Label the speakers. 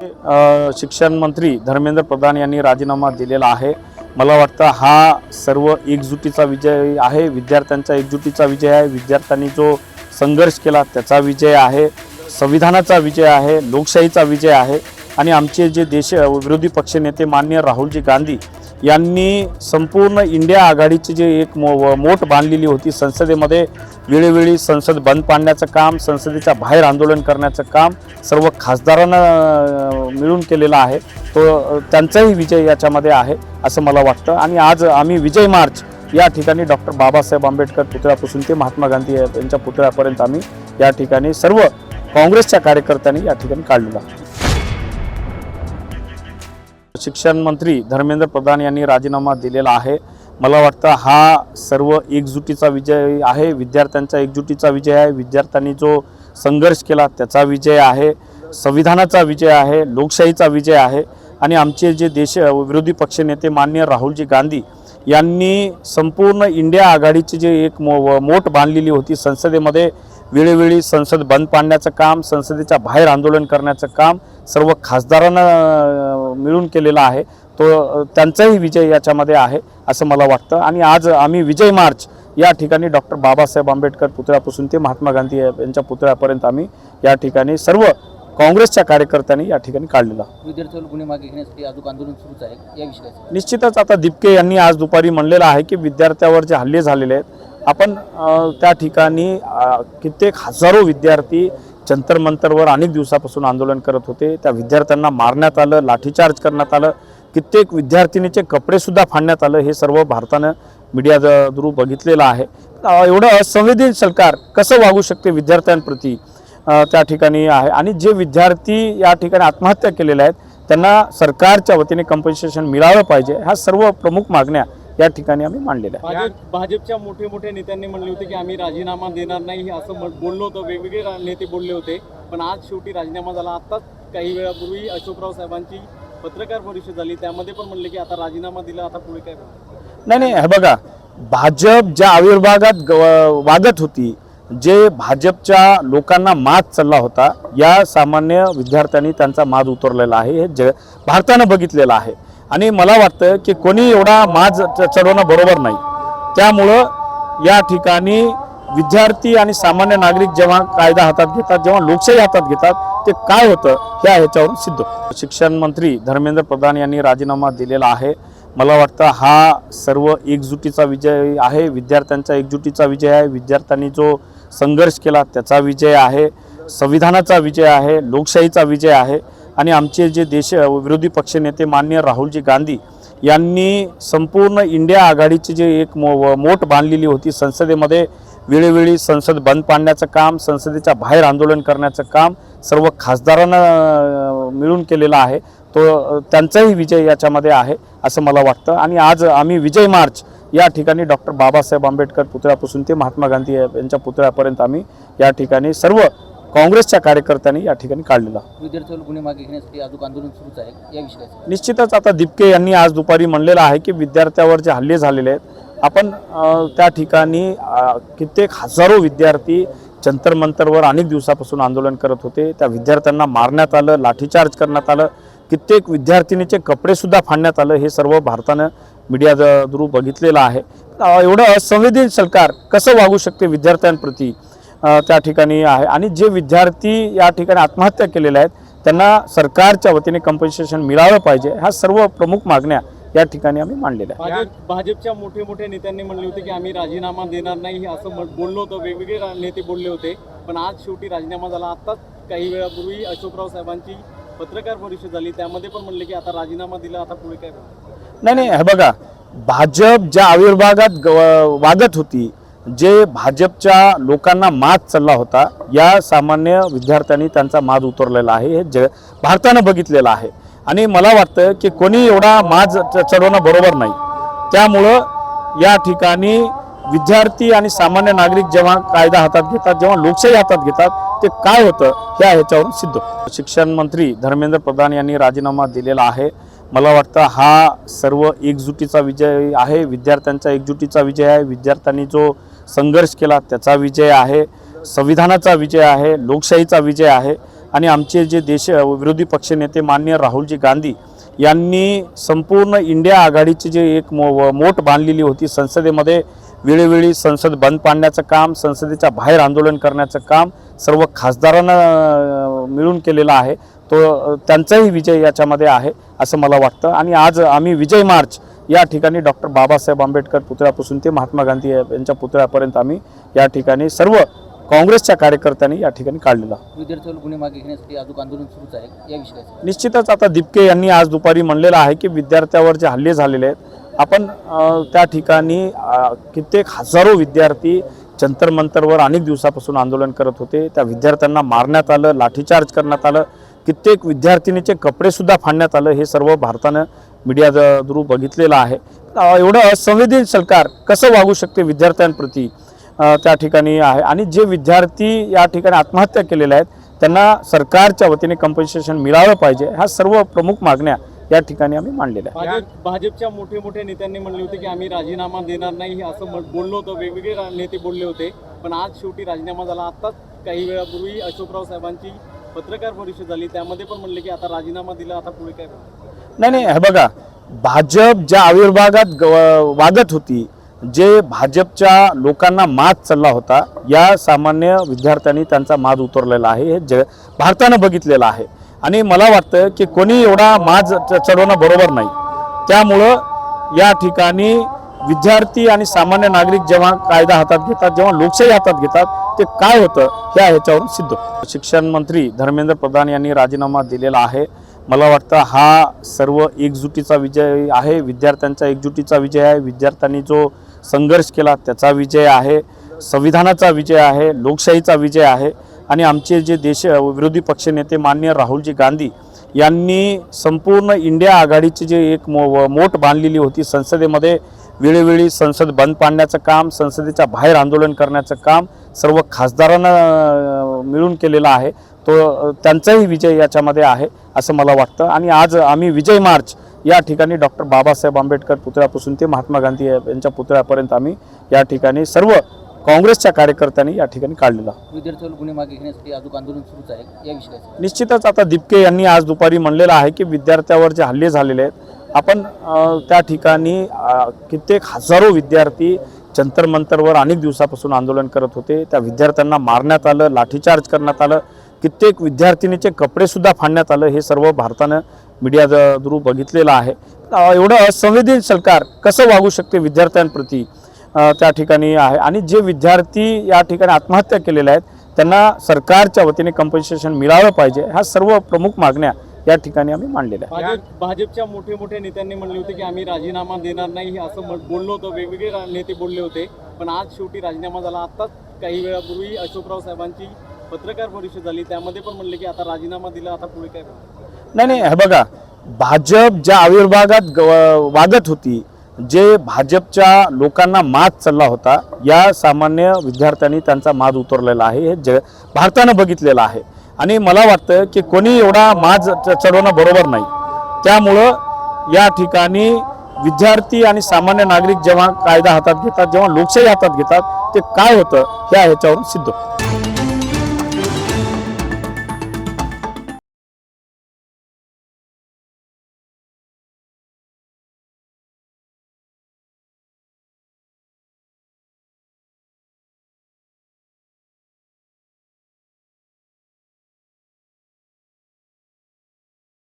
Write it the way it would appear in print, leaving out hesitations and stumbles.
Speaker 1: शिक्षण मंत्री धर्मेंद्र प्रधान यांनी राजीनामा दिलेला आहे। मला वाटतं हा सर्व एकजुटीचा विजय आहे, विद्यार्थ्यांचा एकजुटीचा विजय आहे, विद्यार्थ्यांनी जो संघर्ष केला त्याचा विजय आहे, संविधानाचा विजय आहे, लोकशाहीचा विजय आहे। आणि आमचे जे विरोधी पक्ष नेते माननीय राहुलजी गांधी यांनी संपूर्ण इंडिया आघाडीची जे एक मोठ बांधलेली होती, संसदेमध्ये वेळोवेळी संसद बंद पाडण्याचं काम, संसदेच्या बाहेर आंदोलन करण्याचं काम सर्व खासदारांना मिळून केलेलं आहे। तो त्यांचाही विजय याच्यामध्ये आहे असं मला वाटतं। आणि आज आम्ही विजय मार्च या ठिकाणी डॉक्टर बाबासाहेब आंबेडकर पुतळ्यापासून ते महात्मा गांधी यांच्या पुतळ्यापर्यंत आम्ही या ठिकाणी सर्व काँग्रेसच्या कार्यकर्त्यांनी या ठिकाणी काढलेला। शिक्षण मंत्री धर्मेंद्र प्रधान यांनी राजीनामा दिलेला आहे। मला वाटतं हा सर्व एकजुटीचा विजय आहे, विद्यार्थ्यांचा एकजुटीचा विजय आहे, विद्यार्थ्यांनी जो संघर्ष केला त्याचा विजय आहे, संविधानाचा विजय आहे, लोकशाहीचा विजय आहे। आणि आमचे जे विरोधी पक्ष नेते माननीय राहुलजी गांधी यांनी संपूर्ण इंडिया आघाडीची जे एक मोठ बांधलेली होती, संसदेमध्ये वेळोवेळी संसद बंद पाडण्याचं काम, संसदेच्या बाहेर आंदोलन करण्याचं काम सर्व खासदारांना मिळून केलेलं आहे। तो त्यांचाही विजय याच्यामध्ये आहे असं मला वाटतं। आणि आज आम्ही विजय मार्च या ठिकाणी डॉक्टर बाबासाहेब आंबेडकर पुतळ्यापासून ते महात्मा गांधी यांच्या पुतळ्यापर्यंत आम्ही या ठिकाणी सर्व काँग्रेसच्या कार्यकर्त्यांनी या ठिकाणी काढलेला।
Speaker 2: विद्यार्थ्यांना गुन्हे मागे घेण्यासाठी अजून आंदोलन सुरूच आहे या विषयावर
Speaker 1: निश्चितच आता दिपके यांनी आज दुपारी म्हणलेलं आहे की विद्यार्थ्यावर जे हल्ले झालेले आहेत, आपण त्या ठिकाणी कित्येक हजारो विद्यार्थी जंतर मंतरवर अनेक दिवसापासून आंदोलन करत होते, त्या विद्यार्थ्यांना मारण्यात आलं, लाठीचार्ज करण्यात आलं, कित्येक विद्यार्थिनीचे कपडेसुद्धा फाडण्यात आलं। हे सर्व भारतानं मीडिया थ्रू बघितलेलं आहे। एवढं असंवेदनशील सरकार कसं वागू शकते विद्यार्थ्यांप्रती त्या ठिकाणी आहे। आणि जे विद्यार्थी या ठिकाणी आत्महत्या केलेल्या आहेत त्यांना सरकारच्या वतीने कंपन्सेशन मिळालं पाहिजे, ह्या सर्व प्रमुख मागण्या या ठिकाणी आम्ही मांडलेल्या आहेत।
Speaker 3: भाजपच्या मोठे नेत्यांनी म्हणले होते की आम्ही राजीनामा देणार नाही असं बोललो होतं, वेगवेगळे नेते बोलले होते, पण आज शेवटी राजीनामा झाला। आत्ताच काही वेळापूर्वी अशोकराव साहेबांची पत्रकार परिषद झाली, त्यामध्ये पण म्हणले की आता राजीनामा दिला, आता पुढे काय?
Speaker 1: नाही, हे बघा, भाजप ज्या आविर्भावात वागत होती, जे भाजपच्या लोकांना माज चालला होता, या सामान्य विद्यार्थ्यांनी त्यांचा माज उतरलेला आहे, हे भारतानं बघितलेलं आहे। आणि मला वाटतं की कोणी एवढा माज चढवणं बरोबर नाही। त्यामुळं या ठिकाणी विद्यार्थी आणि सामान्य नागरिक जेव्हा कायदा हातात घेतात, जेव्हा लोकशाही हातात घेतात, ते काय होतं ह्याच्यावरून सिद्ध होतं। शिक्षण मंत्री धर्मेंद्र प्रधान यांनी राजीनामा दिलेला आहे। मला वाटतं हा सर्व एकजुटीचा विजय आहे, विद्यार्थ्यांचा एकजुटीचा विजय आहे, विद्यार्थ्यांनी जो संघर्ष केला त्याचा विजय आहे, संविधानाचा विजय आहे, लोकशाहीचा विजय आहे। आणि आमचे जे विरोधी पक्ष नेते माननीय राहुलजी गांधी यांनी संपूर्ण इंडिया आघाडीची जे एक मोठ बांधलेली होती, संसदेमध्ये वेळोवेळी संसद बंद पाडण्याचं काम, संसदेच्या बाहेर आंदोलन करण्याचं काम सर्व खासदारांना मिळून केलेलं आहे। तो त्यांचाही विजय याच्यामध्ये आहे असं मला वाटतं। आणि आज आम्ही विजय मार्च या ठिकाणी डॉक्टर बाबासाहेब आंबेडकर पुतळ्यापासून ते महात्मा गांधी यांच्या पुतळ्यापर्यंत आम्ही या ठिकाणी सर्व काँग्रेसच्या कार्यकर्त्यांनी या ठिकाणी काढलेला।
Speaker 2: विद्यार्थ्यांना गुन्हे मागे घेण्यासाठी अजून आंदोलन सुरूच आहे या विषयावर
Speaker 1: निश्चितच आता दिपके यांनी आज दुपारी म्हणलेलं आहे की विद्यार्थ्यावर जे हल्ले झालेले आहेत, आपण त्या ठिकाणी कित्येक हजारो विद्यार्थी जंतर मंतरवर अनेक दिवसापासून आंदोलन करत होते, त्या विद्यार्थ्यांना मारण्यात आलं, लाठीचार्ज करण्यात आलं, कित्येक विद्यार्थिनीचे कपडेसुद्धा फाडण्यात आलं। हे सर्व भारतानं मीडिया थ्रू बघितलेलं आहे। एवढं असंवेदनशील सरकार कसं वागू शकते विद्यार्थ्यांप्रती त्या ठिकाणी आहे। आणि जे विद्यार्थी या ठिकाणी आत्महत्या केलेल्या आहेत त्यांना सरकारच्या वतीने कंपन्सेशन मिळालं पाहिजे, ह्या सर्व प्रमुख मागण्या या ठिकाणी आम्ही मांडलेल्या आहेत।
Speaker 3: भाजपच्या मोठे नेत्यांनी म्हणले होते की आम्ही राजीनामा देणार नाही असं बोललो होतं, वेगवेगळे नेते बोलले होते, पण आज शेवटी राजीनामा झाला। आत्ताच काही वेळापूर्वी अशोकराव साहेबांची पत्रकार परिषद झाली, त्यामध्ये पण म्हणले की आता राजीनामा दिला, आता पुढे काय?
Speaker 1: नाही, हे बघा, भाजप ज्या आविर्भावात वागत होती, जे भाजपच्या लोकांना माज चालला होता, या सामान्य विद्यार्थ्यांनी त्यांचा माज उतरलेला आहे, हे भारतानं बघितलेलं आहे। आणि मला वाटतं की कोणी एवढा माज चढवणं बरोबर नाही। त्यामुळं या ठिकाणी विद्यार्थी आणि सामान्य नागरिक जेव्हा कायदा हातात घेतात, जेव्हा लोकशाही हातात घेतात, ते काय होतं ह्याच्यावरून सिद्ध होतं। शिक्षण मंत्री धर्मेंद्र प्रधान यांनी राजीनामा दिलेला आहे। मला वाटतं हा सर्व एकजुटीचा विजय आहे, विद्यार्थ्यांचा एकजुटीचा विजय आहे, विद्यार्थ्यांनी जो संघर्ष केला त्याचा विजय आहे, संविधानाचा विजय आहे, लोकशाहीचा विजय आहे। आणि आमचे जे विरोधी पक्षनेते माननीय राहुलजी गांधी यांनी संपूर्ण इंडिया आघाडीची जे एक मोठ बांधलेली होती, संसदेमध्ये वेळोवेळी संसद बंद पाडण्याचं काम, संसदेच्या बाहेर आंदोलन करण्याचं काम सर्व खासदारांना मिळून केलेलं आहे. तो त्यांचाही विजय याच्यामध्ये आहे असं मला वाटतं. आणि आज आम्ही विजय मार्च या ठिकाणी डॉक्टर बाबासाहेब आंबेडकर पुतळ्यापासून ते महात्मा गांधी यांच्या पुतळ्यापर्यंत आम्ही या ठिकाणी सर्व काँग्रेसच्या कार्यकर्त्यांनी या ठिकाणी काढलेला.
Speaker 2: विद्यार्थ्यांवर गुन्हे मागे घेण्यासाठी अजून आंदोलन सुरूच आहे, या विषयाचं
Speaker 1: निश्चितच आता दिपके यांनी आज दुपारी म्हणलेलं आहे की विद्यार्थ्यावर जे हल्ले झालेले आहेत, आपण त्या ठिकाणी कित्येक हजारो विद्यार्थी जंतर मंतरवर अनेक दिवसापासून आंदोलन करत होते. त्या विद्यार्थ्यांना मारण्यात आलं, लाठीचार्ज करण्यात आलं, कित्येक विद्यार्थिनीचे कपडेसुद्धा फाडण्यात आलं. हे सर्व भारतानं मीडिया थ्रू बघितलेलं आहे. एवढं असंवेदनशील सरकार कसं वागू शकते विद्यार्थ्यांप्रती त्या ठिकाणी आहे. आणि जे विद्यार्थी या ठिकाणी आत्महत्या केलेल्या आहेत त्यांना सरकारच्या वतीने कंपन्सेशन मिळालं पाहिजे. ह्या सर्व प्रमुख मागण्या या ठिकाणी आम्ही मांडलेल्या आहेत.
Speaker 3: भाजपच्या मोठे नेत्यांनी म्हणले होते की आम्ही राजीनामा देणार नाही असं बोललो होतं, वेगवेगळे नेते बोलले होते, पण आज शेवटी राजीनामा झाला. आत्ताच काही वेळापूर्वी अशोकराव साहेबांची पत्रकार परिषद झाली, त्यामध्ये पण म्हणले की आता राजीनामा दिला, आता पुढे काय?
Speaker 1: नाही, हे बघा, भाजप ज्या आविर्भागात वागत होती, जे भाजपच्या लोकांना मात चालला होता, या सामान्य विद्यार्थ्यांनी त्यांचा माज उतरलेला आहे. हे भारतानं बघितलेलं आहे. आणि मला वाटतं की कोणी एवढा माज चढवणं बरोबर नाही. त्यामुळं या ठिकाणी विद्यार्थी आणि सामान्य नागरिक जेव्हा कायदा हातात घेतात, जेव्हा लोकशाही हातात घेतात, ते काय होतं ह्याच्यावरून सिद्ध होतं. शिक्षण मंत्री धर्मेंद्र प्रधान यांनी राजीनामा दिलेला आहे. मला वाटतं हा सर्व एकजुटीचा विजय आहे, विद्यार्थ्यांचा एकजुटीचा विजय आहे. विद्यार्थ्यांनी जो संघर्ष केला त्याचा विजय आहे, संविधानाचा विजय आहे, लोकशाहीचा विजय आहे. आणि आमचे जे विरोधी पक्षनेते माननीय राहुलजी गांधी यांनी संपूर्ण इंडिया आघाडीची जे एक मोठ बांधलेली होती, संसदेमध्ये वेळोवेळी संसद बंद पाडण्याचं काम, संसदेच्या बाहेर आंदोलन करण्याचं काम सर्व खासदारांना मिळून केलेलं आहे. तो त्यांचाही विजय याच्यामध्ये आहे असं मला वाटतं. आणि आज आम्ही विजय मार्च या ठिकाणी डॉक्टर बाबासाहेब आंबेडकर पुतळ्यापासून ते महात्मा गांधी यांच्या पुतळ्यापर्यंत आम्ही या ठिकाणी सर्व काँग्रेसच्या कार्यकर्त्यांनी या ठिकाणी काढलेला.
Speaker 2: विद्यार्थ्यांवर गुन्हे मागे घेण्यासाठी अजून आंदोलन सुरूच आहे, या विषयाचं
Speaker 1: निश्चितच आता दिपके यांनी आज दुपारी म्हणलेलं आहे की विद्यार्थ्यावर जे हल्ले झालेले आहेत, आपण त्या ठिकाणी कित्येक हजारो विद्यार्थी जंतर मंतरवर अनेक दिवसापासून आंदोलन करत होते. त्या विद्यार्थ्यांना मारण्यात आलं, लाठीचार्ज करण्यात आलं, कित्येक विद्यार्थिनीचे कपडेसुद्धा फाडण्यात आलं. हे सर्व भारतानं मीडिया थ्रू बघितलेलं आहे. एवढं असंवेदनशील सरकार कसं वागू शकते विद्यार्थ्यांप्रती त्या ठिकाणी आहे. आणि जे विद्यार्थी या ठिकाणी आत्महत्या केलेल्या आहेत त्यांना सरकारच्या वतीने कंपन्सेशन मिळालं पाहिजे. ह्या सर्व प्रमुख मागण्या या ठिकाणी आम्ही मांडलेल्या आहेत.
Speaker 3: भाजपच्या मोठे नेत्यांनी म्हणले होते की आम्ही राजीनामा देणार नाही असं बोललो होतं, वेगवेगळे नेते बोलले होते, पण आज शेवटी राजीनामा झाला. आत्ताच काही वेळापूर्वी अशोकराव साहेबांची पत्रकार परिषद झाली, त्यामध्ये पण म्हणले की आता राजीनामा दिला, आता पुढे काय?
Speaker 1: नाही, हे बघा, भाजप ज्या आविर्भागात वागत होती, जे भाजपच्या लोकांना मात चालला होता, या सामान्य विद्यार्थ्यांनी त्यांचा माज उतरलेला आहे. हे भारतानं बघितलेलं आहे. आणि मला वाटतं की कोणी एवढा माज चढवणं बरोबर नाही. त्यामुळं या ठिकाणी विद्यार्थी आणि सामान्य नागरिक जेव्हा कायदा हातात घेतात, जेव्हा लोकशाही हातात घेतात, ते काय होतं ह्याच्यावरून सिद्ध होतं.